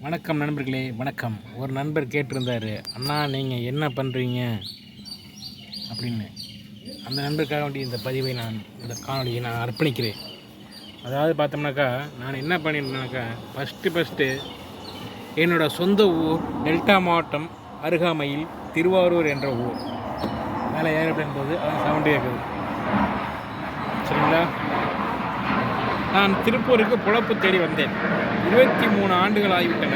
வணக்கம் நண்பர்களே, வணக்கம். ஒரு நண்பர் கேட்டிருந்தார், அண்ணா நீங்கள் என்ன பண்ணுறீங்க அப்படின்னு. அந்த நண்பருக்காக வேண்டிய இந்த பதிவை இந்த காணொலியை நான் அர்ப்பணிக்கிறேன். அதாவது பார்த்தோம்னாக்கா, நான் என்ன பண்ணியிருந்தேனாக்கா, ஃபஸ்ட்டு என்னோடய சொந்த ஊர் டெல்டா மாவட்டம் அருகாமையில் திருவாரூர் என்ற ஊர். மேலே ஏரோப்ளேன் போது அதான் சவுண்டு கேட்குது, சரிங்களா? நான் திருப்பூருக்கு பொழப்பு தேடி வந்தேன். 23 ஆண்டுகள் ஆகிவிட்டன.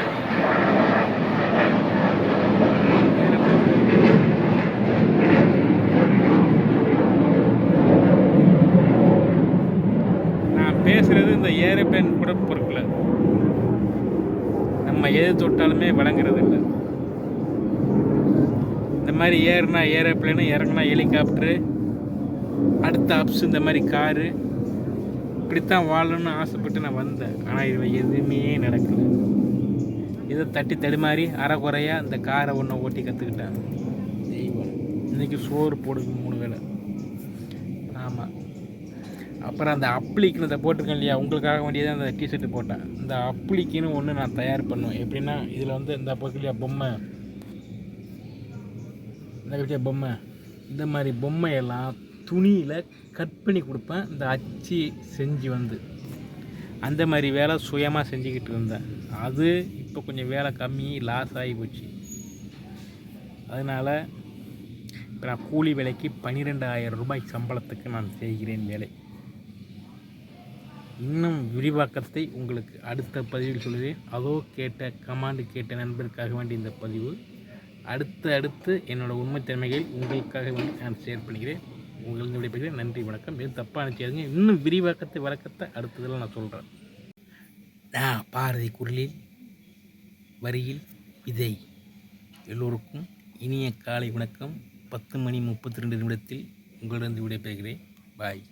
நான் பேசுகிறது இந்த ஏரோப்ளேன் கூட பொறுக்கல. நம்ம எது தொட்டாலுமே வழங்குறது இல்லை. இந்த மாதிரி ஏறுனா ஏரோப்ளேனு, இறங்குனா ஹெலிகாப்டரு, அடுத்த அப்ஸ் இந்த மாதிரி காரு, இப்படித்தான் வாழணும்னு ஆசைப்பட்டு நான் வந்தேன். ஆனால் இது எதுவுமே நடக்கலை. இதை தட்டி தடுமாறி அரைக்குறையாக இந்த காரை ஒன்றை ஓட்டி கற்றுக்கிட்டேன். தெய்வம் இன்றைக்கி சோறு போடுங்க 3 வேளை. ஆமாம். அப்புறம் அந்த அப்ளிக்குன்னு இதை போட்டிருக்கேன் இல்லையா, உங்களுக்காக வேண்டியதான் அந்த டிஷர்ட்டு போட்டேன். இந்த அப்ளிக்குன்னு ஒன்று நான் தயார் பண்ணுவேன். எப்படின்னா, இதில் வந்து இந்த பக்கத்துலையா பொம்மை, இந்த பக்கத்துலையா பொம்மை, இந்த மாதிரி பொம்மையெல்லாம் துணியில் கட் பண்ணி கொடுப்பேன். இந்த அச்சு செஞ்சு வந்து அந்த மாதிரி வேலை சுயமாக செஞ்சுக்கிட்டு இருந்தேன். அது இப்போ கொஞ்சம் வேலை கம்மி, லாஸ் ஆகி போச்சு. அதனால் இப்போ நான் கூலி வேலைக்கு 12,000 ரூபாய் சம்பளத்துக்கு நான் செய்கிறேன் வேலை. இன்னும் விரிவாக்கத்தை உங்களுக்கு அடுத்த பதிவில் சொல்கிறேன். அதோ கேட்ட நண்பருக்காக வேண்டிய இந்த பதிவு. அடுத்து என்னோடய உண்மை திறமைகள் உங்களுக்காக வேண்டி நான் ஷேர் பண்ணிக்கிறேன். உங்களுக்கு விடைபெறுகிறேன். நன்றி, வணக்கம். எதுவும் தப்பாக நினச்சாதுங்க. இன்னும் விரிவாக்கத்தை அடுத்ததில் நான் சொல்கிறேன். பாரதி குரலில் வரியில் விதை. எல்லோருக்கும் இனிய காலை வணக்கம். 10 மணி 32 நிமிடத்தில் உங்களிடம் விடைபெறுகிறேன். பாய்.